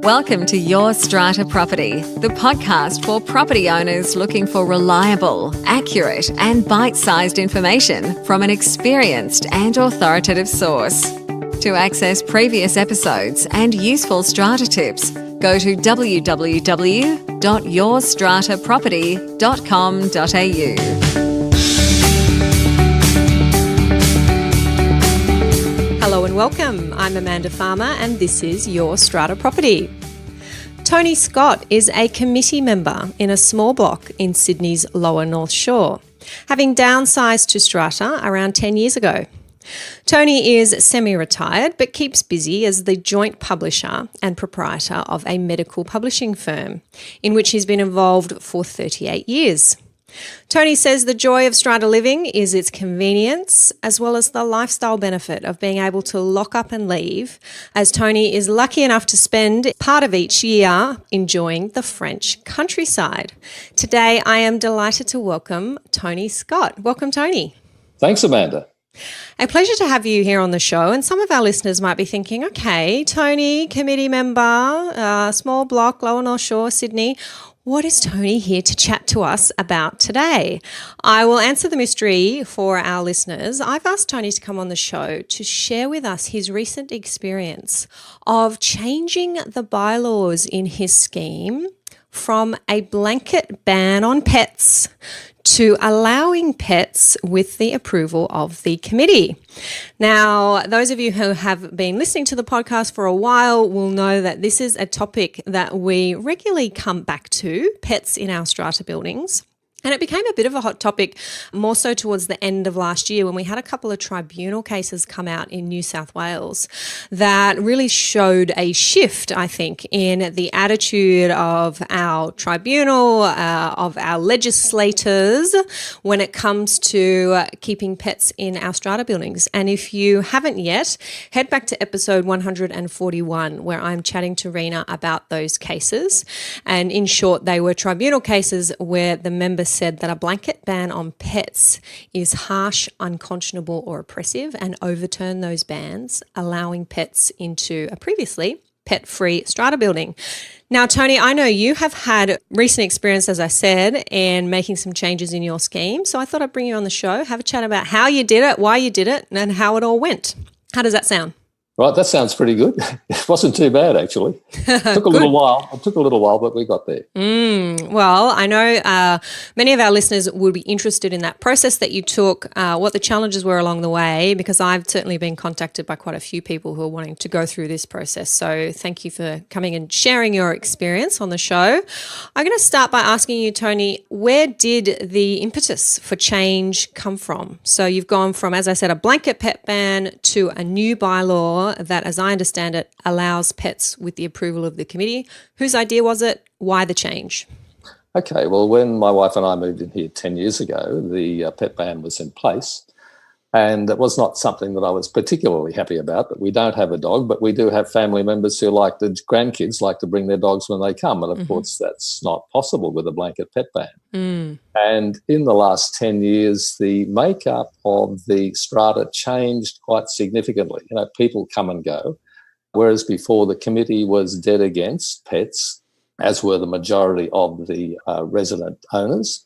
Welcome to Your Strata Property, the podcast for property owners looking for reliable, accurate, and bite-sized information from an experienced and authoritative source. To access previous episodes and useful strata tips, go to www.yourstrataproperty.com.au. Hello and welcome. I'm Amanda Farmer and this is Your Strata Property. Tony Scott is a committee member in a small block in Sydney's Lower North Shore, having downsized to strata around 10 years ago. Tony is semi-retired but keeps busy as the joint publisher and proprietor of a medical publishing firm, in which he's been involved for 38 years. Tony says the joy of strata living is its convenience, as well as the lifestyle benefit of being able to lock up and leave, as Tony is lucky enough to spend part of each year enjoying the French countryside. Today, I am delighted to welcome Tony Scott. Welcome, Tony. Thanks, Amanda. A pleasure to have you here on the show. And some of our listeners might be thinking, okay, Tony, committee member, small block, Lower North Shore, Sydney. What is Tony here to chat to us about today? I will answer the mystery for our listeners. I've asked Tony to come on the show to share with us his recent experience of changing the bylaws in his scheme from a blanket ban on pets to allowing pets with the approval of the committee. Now, those of you who have been listening to the podcast for a while will know that this is a topic that we regularly come back to, pets in our strata buildings. And it became a bit of a hot topic more so towards the end of last year when we had a couple of tribunal cases come out in New South Wales that really showed a shift, I think, in the attitude of our tribunal, of our legislators when it comes to keeping pets in our strata buildings. And if you haven't yet, head back to episode 141 where I'm chatting to Rena about those cases. And in short, they were tribunal cases where the members said that a blanket ban on pets is harsh, unconscionable or oppressive and overturn those bans, allowing pets into a previously pet-free strata building. Now, Tony, I know you have had recent experience, as I said, in making some changes in your scheme. So I thought I'd bring you on the show, have a chat about how you did it, why you did it and how it all went. How does that sound? Right, that sounds pretty good. It wasn't too bad, actually. It took a little while. It took a little while, but we got there. Well, I know many of our listeners would be interested in that process that you took, what the challenges were along the way, because I've certainly been contacted by quite a few people who are wanting to go through this process. So thank you for coming and sharing your experience on the show. I'm going to start by asking you, Tony, where did the impetus for change come from? So you've gone from, as I said, a blanket pet ban to a new bylaw that, as I understand it, allows pets with the approval of the committee. Whose idea was it? Why the change? Okay, well, when my wife and I moved in here 10 years ago, the pet ban was in place. And it was not something that I was particularly happy about, that we don't have a dog, but we do have family members who like the grandkids like to bring their dogs when they come. And of course, that's not possible with a blanket pet ban. And in the last 10 years, the makeup of the strata changed quite significantly. You know, people come and go, whereas before the committee was dead against pets, as were the majority of the resident owners.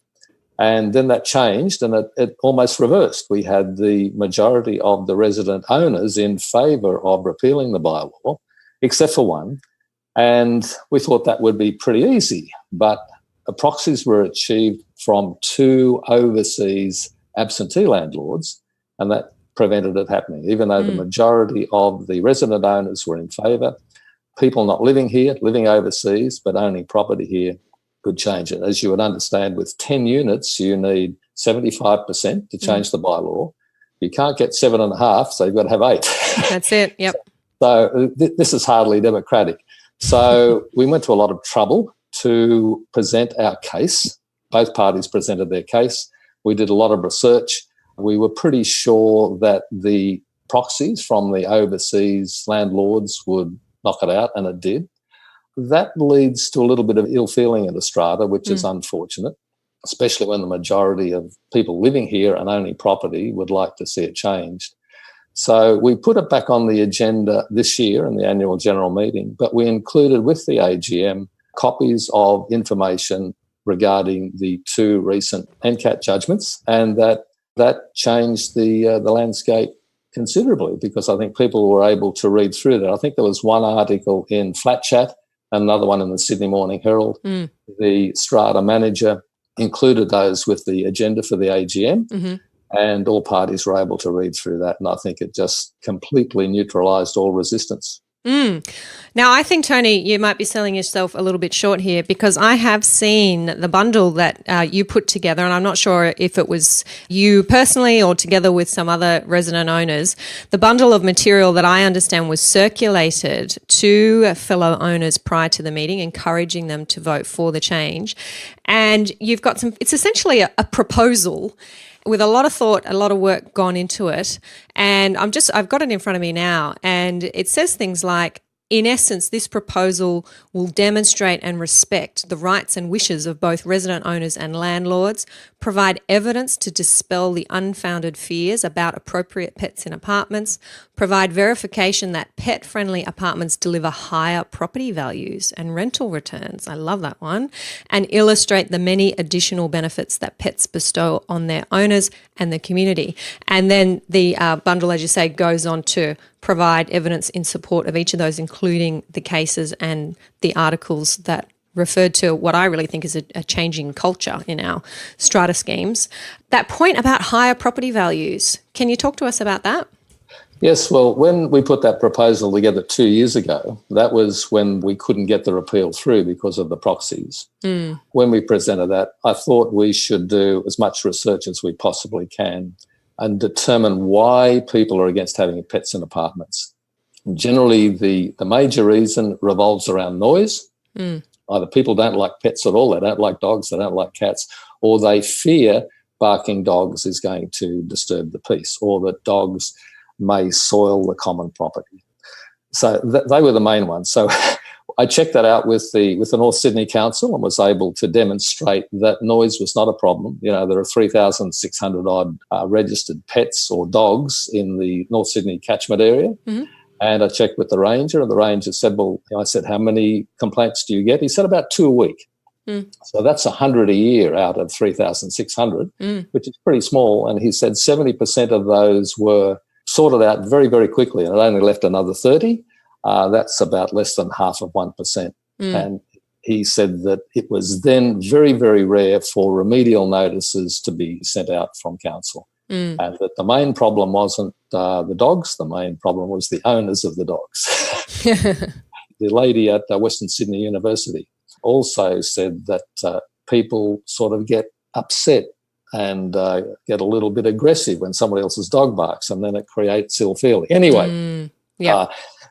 And then that changed and it almost reversed. We had the majority of the resident owners in favour of repealing the bylaw, except for one. And we thought that would be pretty easy. But proxies were achieved from 2 overseas absentee landlords, and that prevented it happening. Even though the majority of the resident owners were in favour, people not living here, living overseas, but owning property here, could change it. As you would understand, with 10 units, you need 75% to change the bylaw. You can't get 7.5, so you've got to have 8. That's it, yep. So this is hardly democratic. So we went to a lot of trouble to present our case. Both parties presented their case. We did a lot of research. We were pretty sure that the proxies from the overseas landlords would knock it out, and it did. That leads to a little bit of ill feeling in the strata, which is unfortunate, especially when the majority of people living here and owning property would like to see it changed. So we put it back on the agenda this year in the annual general meeting, but we included with the AGM copies of information regarding the 2 recent NCAT judgments, and that changed the landscape considerably, because I think people were able to read through that. I think there was one article in Flat Chat, another one in the Sydney Morning Herald. The strata manager included those with the agenda for the AGM, and all parties were able to read through that, and I think it just completely neutralised all resistance. Now, I think, Tony, you might be selling yourself a little bit short here, because I have seen the bundle that you put together, and I'm not sure if it was you personally or together with some other resident owners. The bundle of material that I understand was circulated to fellow owners prior to the meeting, encouraging them to vote for the change. And you've got it's essentially a proposal with a lot of thought, a lot of work gone into it. And I've got it in front of me now. And it says things like, in essence, this proposal will demonstrate and respect the rights and wishes of both resident owners and landlords, provide evidence to dispel the unfounded fears about appropriate pets in apartments, provide verification that pet-friendly apartments deliver higher property values and rental returns. I love that one. And illustrate the many additional benefits that pets bestow on their owners and the community. And then the bundle, as you say, goes on to provide evidence in support of each of those, including the cases and the articles that referred to what I really think is a changing culture in our strata schemes. That point about higher property values, can you talk to us about that? Yes, well, when we put that proposal together 2 years ago, that was when we couldn't get the repeal through because of the proxies. When we presented that, I thought we should do as much research as we possibly can and determine why people are against having pets in apartments. Generally, the major reason revolves around noise. Either people don't like pets at all, they don't like dogs, they don't like cats, or they fear barking dogs is going to disturb the peace, or that dogs may soil the common property. So they were the main ones. So I checked that out with the North Sydney Council and was able to demonstrate that noise was not a problem. You know, there are 3,600 odd registered pets or dogs in the North Sydney catchment area. And I checked with the ranger, and the ranger said, well, I said, how many complaints do you get? He said about 2 a week. So that's 100 a year out of 3,600, which is pretty small. And he said 70% of those were sorted out very, very quickly, and it only left another 30. That's about less than half of 1%. And he said that it was then very, very rare for remedial notices to be sent out from council. And that the main problem wasn't the dogs, the main problem was the owners of the dogs. The lady at Western Sydney University also said that people sort of get upset and get a little bit aggressive when somebody else's dog barks, and then it creates ill feeling. Anyway,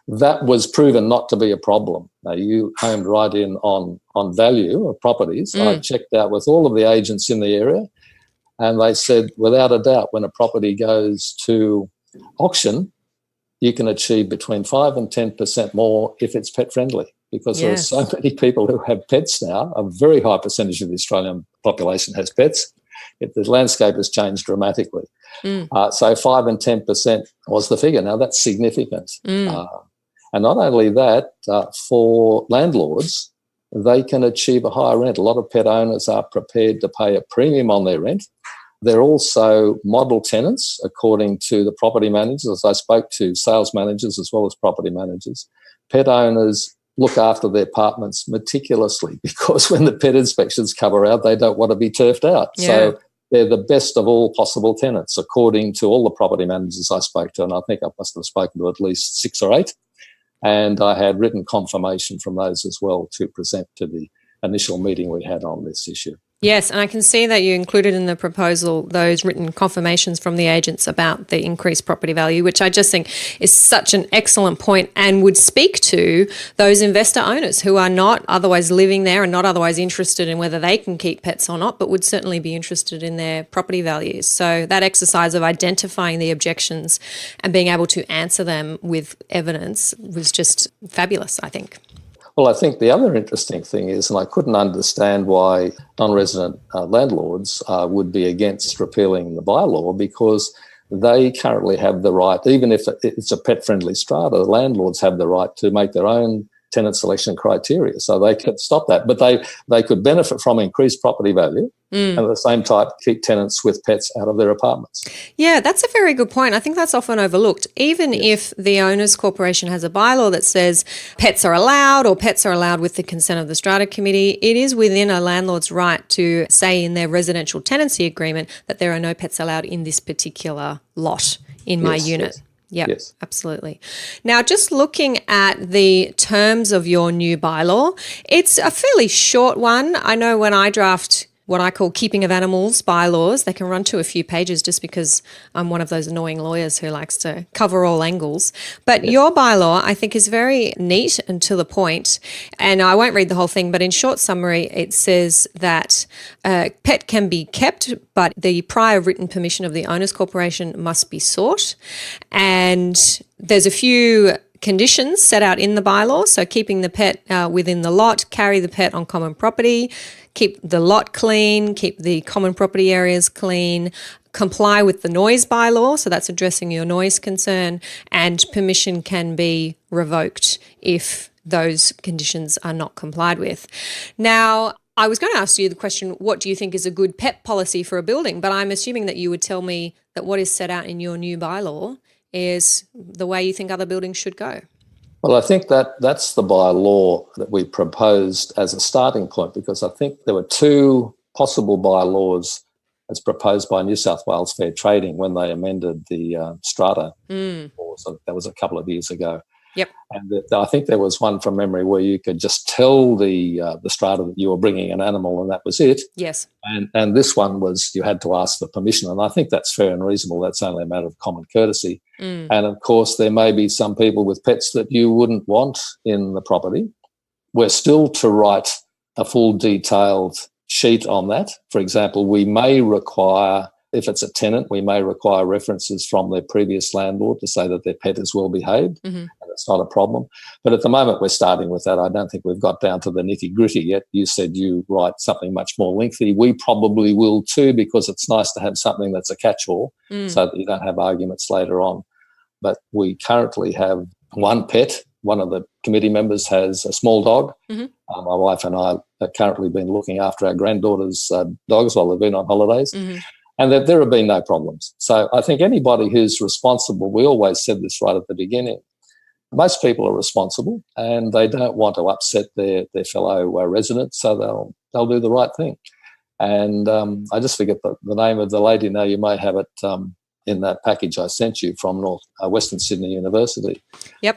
that was proven not to be a problem. Now, you homed right in on value of properties. I checked out with all of the agents in the area, and they said, without a doubt, when a property goes to auction, you can achieve between 5 and 10% more if it's pet friendly, because there are so many people who have pets now. A very high percentage of the Australian population has pets. The landscape has changed dramatically. So 5 and 10% was the figure. Now, that's significant. And not only that, for landlords, they can achieve a higher rent. A lot of pet owners are prepared to pay a premium on their rent. They're also model tenants, according to the property managers. I spoke to sales managers as well as property managers. Pet owners look after their apartments meticulously, because when the pet inspections come around, they don't want to be turfed out. So they're the best of all possible tenants, according to all the property managers I spoke to, and I think I must have spoken to at least 6 or 8. And I had written confirmation from those as well to present to the initial meeting we had on this issue. Yes, and I can see that you included in the proposal those written confirmations from the agents about the increased property value, which I just think is such an excellent point and would speak to those investor owners who are not otherwise living there and not otherwise interested in whether they can keep pets or not, but would certainly be interested in their property values. So that exercise of identifying the objections and being able to answer them with evidence was just fabulous, I think. Well, I think the other interesting thing is, and I couldn't understand why non-resident landlords would be against repealing the bylaw, because they currently have the right, even if it's a pet-friendly strata, the landlords have the right to make their own tenant selection criteria. So they could stop that. But they could benefit from increased property value and at the same time keep tenants with pets out of their apartments. Yeah, that's a very good point. I think that's often overlooked. Even if the owners' corporation has a bylaw that says pets are allowed or pets are allowed with the consent of the strata committee, it is within a landlord's right to say in their residential tenancy agreement that there are no pets allowed in this particular lot in my unit. Yep, yes, absolutely. Now, just looking at the terms of your new bylaw, it's a fairly short one. I know when I draft what I call keeping of animals bylaws, they can run to a few pages just because I'm one of those annoying lawyers who likes to cover all angles. But your bylaw, I think, is very neat and to the point. And I won't read the whole thing, but in short summary, it says that a pet can be kept, but the prior written permission of the owners' corporation must be sought. And there's a few conditions set out in the bylaw. So keeping the pet within the lot, carry the pet on common property, keep the lot clean, keep the common property areas clean, comply with the noise bylaw, so that's addressing your noise concern, and permission can be revoked if those conditions are not complied with. Now, I was going to ask you the question, what do you think is a good pet policy for a building? But I'm assuming that you would tell me that what is set out in your new bylaw is the way you think other buildings should go. Well, I think that's the bylaw that we proposed as a starting point, because I think there were two possible bylaws as proposed by New South Wales Fair Trading when they amended the strata laws. So that was a couple of years ago. Yep. And I think there was one from memory where you could just tell the strata that you were bringing an animal and that was it. Yes. And this one was you had to ask for permission. And I think that's fair and reasonable. That's only a matter of common courtesy. And, of course, there may be some people with pets that you wouldn't want in the property. We're still to write a full detailed sheet on that. For example, we may require, if it's a tenant, we may require references from their previous landlord to say that their pet is well behaved, and it's not a problem. But at the moment, we're starting with that. I don't think we've got down to the nitty-gritty yet. You said you write something much more lengthy. We probably will too, because it's nice to have something that's a catch-all so that you don't have arguments later on. But we currently have one pet. One of the committee members has a small dog. My wife and I have currently been looking after our granddaughter's dogs while they've been on holidays. And that there have been no problems. So I think anybody who's responsible, we always said this right at the beginning, most people are responsible and they don't want to upset their fellow residents, so they'll do the right thing. And I just forget the name of the lady now. You may have it in that package I sent you from Western Sydney University. Yep.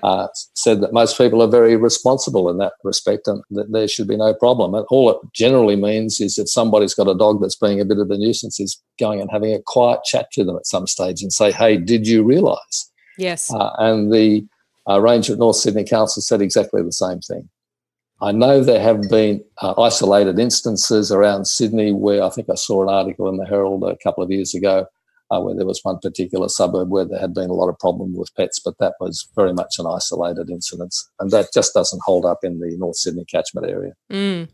Said that most people are very responsible in that respect and that there should be no problem. And all it generally means is if somebody's got a dog that's being a bit of a nuisance, is going and having a quiet chat to them at some stage and say, hey, did you realise? Yes. And the Ranger at North Sydney Council said exactly the same thing. I know there have been isolated instances around Sydney where I think I saw an article in the Herald a couple of years ago where there was one particular suburb where there had been a lot of problem with pets, but that was very much an isolated incident. And that just doesn't hold up in the North Sydney catchment area,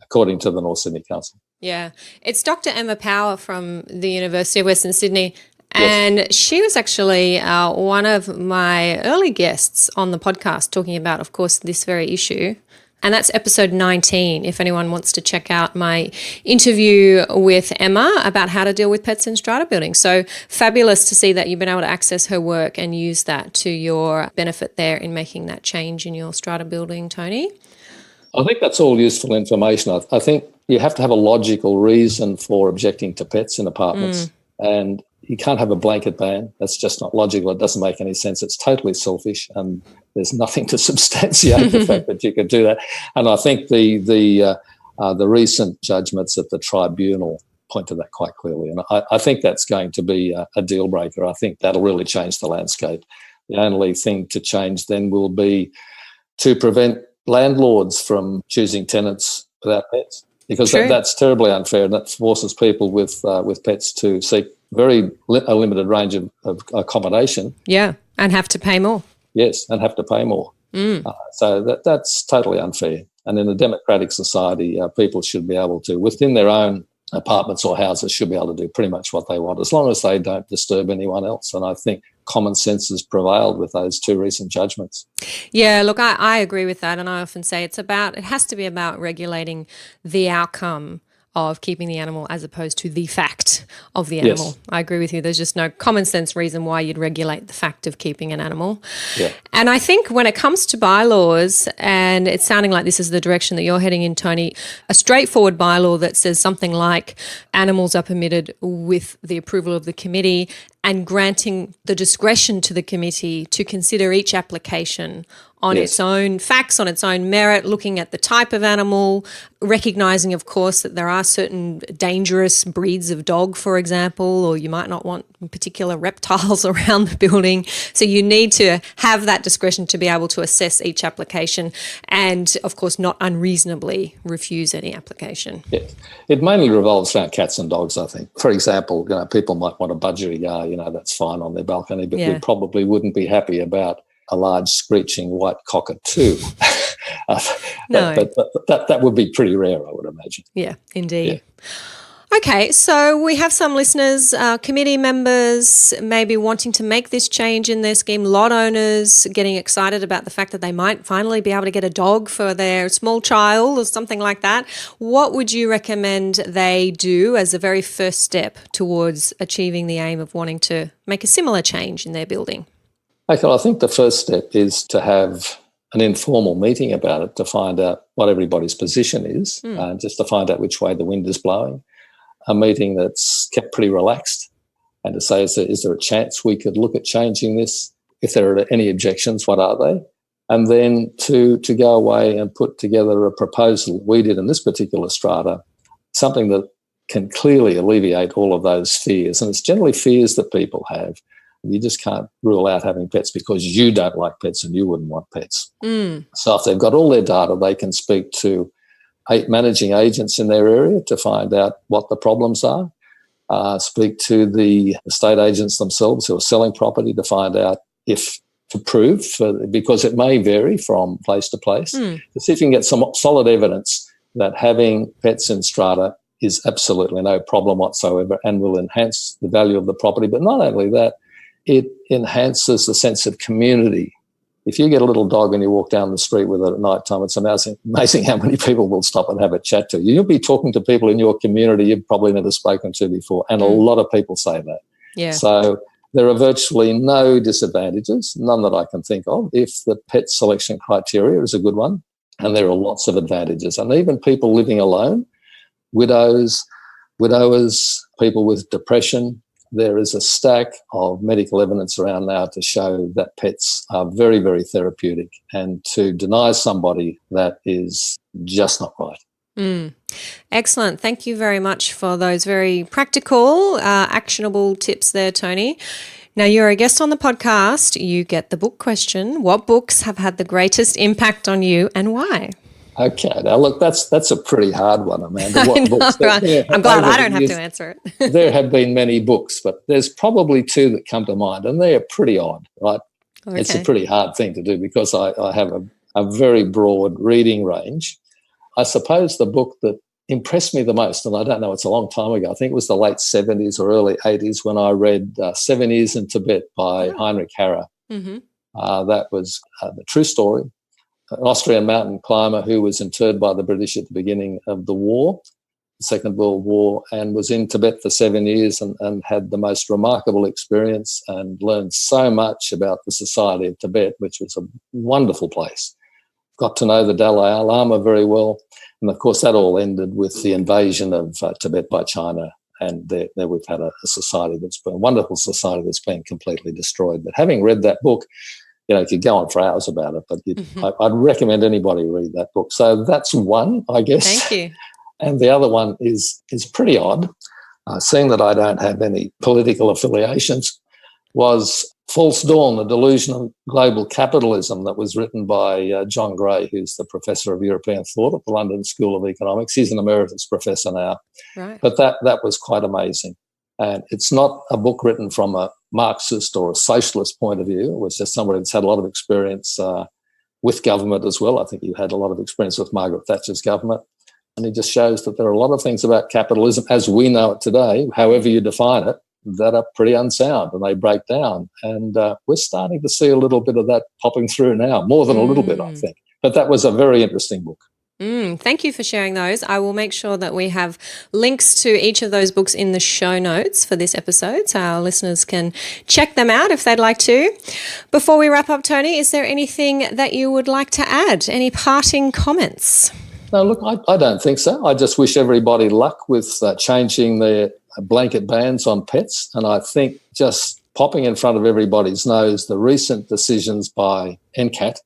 according to the North Sydney Council. Yeah. It's Dr. Emma Power from the University of Western Sydney. And she was actually one of my early guests on the podcast talking about, of course, this very issue. And that's episode 19, if anyone wants to check out my interview with Emma about how to deal with pets in strata buildings. So fabulous to see that you've been able to access her work and use that to your benefit there in making that change in your strata building, Tony. I think that's all useful information. I think you have to have a logical reason for objecting to pets in apartments. And you can't have a blanket ban. That's just not logical. It doesn't make any sense. It's totally selfish, and there's nothing to substantiate the fact that you could do that. And I think the recent judgments at the tribunal point to that quite clearly. And I think that's going to be a deal breaker. I think that'll really change the landscape. The only thing to change then will be to prevent landlords from choosing tenants without pets, because that's terribly unfair, and that forces people with pets to seek a limited range of accommodation. Yeah, and have to pay more. Yes, and have to pay more. So that's totally unfair. And in a democratic society, people should be able to, within their own apartments or houses should be able to do pretty much what they want, as long as they don't disturb anyone else. And I think common sense has prevailed with those two recent judgments. Yeah, look, I agree with that. And I often say it has to be about regulating the outcome of keeping the animal as opposed to the fact of the animal. Yes. I agree with you. There's just no common sense reason why you'd regulate the fact of keeping an animal. Yeah. And I think when it comes to bylaws, and it's sounding like this is the direction that you're heading in, Tony, a straightforward bylaw that says something like animals are permitted with the approval of the committee, and granting the discretion to the committee to consider each application on its own facts, on its own merit, looking at the type of animal, recognising, of course, that there are certain dangerous breeds of dog, for example, or you might not want particular reptiles around the building. So you need to have that discretion to be able to assess each application and, of course, not unreasonably refuse any application. Yes. It mainly revolves around cats and dogs, I think. For example, people might want a budgerigar, that's fine on their balcony, but we probably wouldn't be happy about a large screeching white cockatoo. No. But that would be pretty rare, I would imagine. Yeah, indeed. Yeah. Okay, so we have some listeners, committee members maybe wanting to make this change in their scheme, lot owners getting excited about the fact that they might finally be able to get a dog for their small child or something like that. What would you recommend they do as a very first step towards achieving the aim of wanting to make a similar change in their building? Okay, I think the first step is to have an informal meeting about it to find out what everybody's position is, just to find out which way the wind is blowing. A meeting that's kept pretty relaxed, and to say, is there a chance we could look at changing this? If there are any objections, what are they? And then to go away and put together a proposal, we did in this particular strata, something that can clearly alleviate all of those fears. And it's generally fears that people have. You just can't rule out having pets because you don't like pets and you wouldn't want pets. So if they've got all their data, they can speak to 8 managing agents in their area to find out what the problems are, speak to the estate agents themselves who are selling property to find out if to prove, because it may vary from place to place, to see if you can get some solid evidence that having pets in strata is absolutely no problem whatsoever and will enhance the value of the property. But not only that, it enhances the sense of community. If you get a little dog and you walk down the street with it at night time, it's amazing how many people will stop and have a chat to you. You'll be talking to people in your community you've probably never spoken to before, and a lot of people say that. Yeah. So there are virtually no disadvantages, none that I can think of, if the pet selection criteria is a good one, and there are lots of advantages. And even people living alone, widowers, people with depression, there is a stack of medical evidence around now to show that pets are very, very therapeutic, and to deny somebody that is just not right. Excellent. Thank you very much for those very practical, actionable tips there, Tony. Now, you're a guest on the podcast. You get the book question. What books have had the greatest impact on you and why? Okay, now look, that's a pretty hard one, Amanda. What books? Right. I'm glad I don't have to answer it. There have been many books, but there's probably 2 that come to mind, and they're pretty odd, right? Okay. It's a pretty hard thing to do because I have a very broad reading range. I suppose the book that impressed me the most, and I don't know, it's a long time ago, I think it was the late 70s or early 80s when I read 7 Years in Tibet by Heinrich Harrer. That was the true story. An Austrian mountain climber who was interred by the British at the beginning of the war, the Second World War, and was in Tibet for 7 years and had the most remarkable experience and learned so much about the society of Tibet, which was a wonderful place. Got to know the Dalai Lama very well. And, of course, that all ended with the invasion of Tibet by China. And there we've had a society that's been a wonderful society that's been completely destroyed. But having read that book, you could go on for hours about it, but I'd recommend anybody read that book. So that's one, I guess. Thank you. And the other one is pretty odd. Seeing that I don't have any political affiliations, was False Dawn, The Delusion of Global Capitalism, that was written by John Gray, who's the Professor of European Thought at the London School of Economics. He's an emeritus professor now. Right. But that was quite amazing. And it's not a book written from a Marxist or a socialist point of view. It was just somebody that's had a lot of experience with government as well. I think you had a lot of experience with Margaret Thatcher's government. And he just shows that there are a lot of things about capitalism as we know it today, however you define it, that are pretty unsound and they break down. And we're starting to see a little bit of that popping through now, more than a little bit, I think. But that was a very interesting book. Thank you for sharing those. I will make sure that we have links to each of those books in the show notes for this episode so our listeners can check them out if they'd like to. Before we wrap up, Tony, is there anything that you would like to add? Any parting comments? No, look, I don't think so. I just wish everybody luck with changing their blanket bans on pets. And I think just popping in front of everybody's nose the recent decisions by NCAT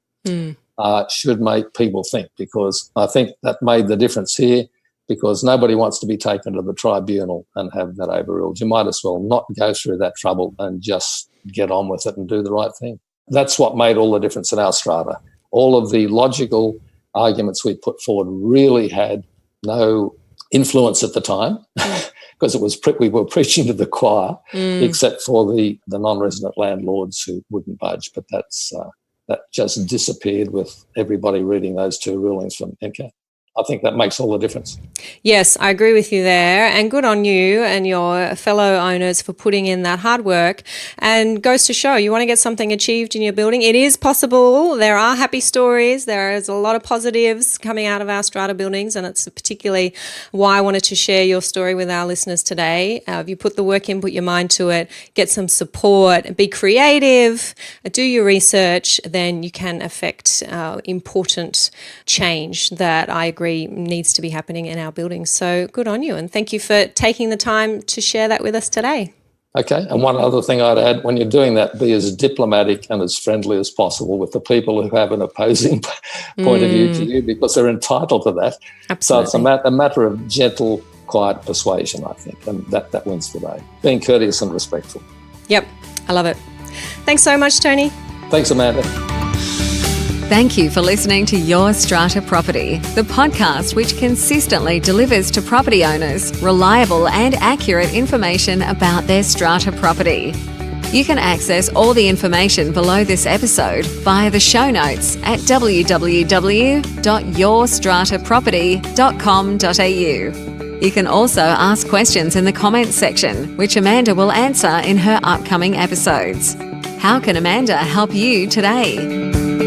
should make people think, because I think that made the difference here, because nobody wants to be taken to the tribunal and have that overruled. You might as well not go through that trouble and just get on with it and do the right thing. That's what made all the difference in our strata. All of the logical arguments we put forward really had no influence at the time because we were preaching to the choir, except for the non-resident landlords who wouldn't budge. But that just disappeared with everybody reading those two rulings from NCAT. I think that makes all the difference. Yes, I agree with you there. And good on you and your fellow owners for putting in that hard work. And goes to show, you want to get something achieved in your building, it is possible. There are happy stories. There is a lot of positives coming out of our strata buildings, and it's particularly why I wanted to share your story with our listeners today. If you put the work in, put your mind to it, get some support, be creative, do your research, then you can affect important change that I agree needs to be happening in our buildings. So good on you, and thank you for taking the time to share that with us today. Okay, and one other thing I'd add, when you're doing that, be as diplomatic and as friendly as possible with the people who have an opposing point of view to you, because they're entitled to that. Absolutely. So it's a matter of gentle, quiet persuasion, I think, and that wins the day. Being courteous and respectful. Yep, I love it. Thanks so much, Tony. Thanks, Amanda. Thank you for listening to Your Strata Property, the podcast which consistently delivers to property owners reliable and accurate information about their strata property. You can access all the information below this episode via the show notes at www.yourstrataproperty.com.au. You can also ask questions in the comments section, which Amanda will answer in her upcoming episodes. How can Amanda help you today?